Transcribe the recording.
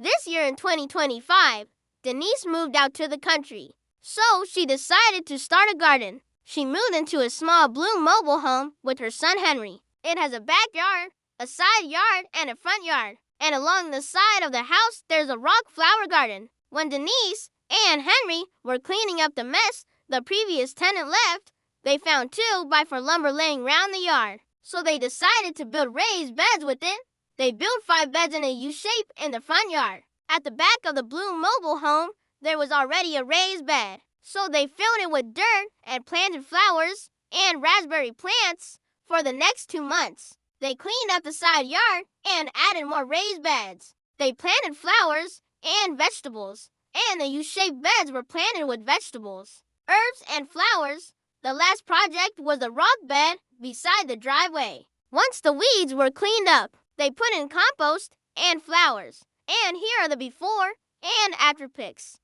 This year in 2025, Denise moved out to the country. So she decided to start a garden. She moved into a small blue mobile home with her son Henry. It has a backyard, a side yard, and a front yard. And along the side of the house, there's a rock flower garden. When Denise and Henry were cleaning up the mess the previous tenant left, they found 2x4 lumber laying around the yard. So they decided to build raised beds with it. They built 5 beds in a U shape in the front yard. At the back of the blue mobile home, there was already a raised bed. So they filled it with dirt and planted flowers and raspberry plants for the next 2 months. They cleaned up the side yard and added more raised beds. They planted flowers and vegetables, and the U-shaped beds were planted with vegetables, herbs, and flowers. The last project was the rock bed beside the driveway. Once the weeds were cleaned up, they put in compost and flowers. And here are the before and after pics.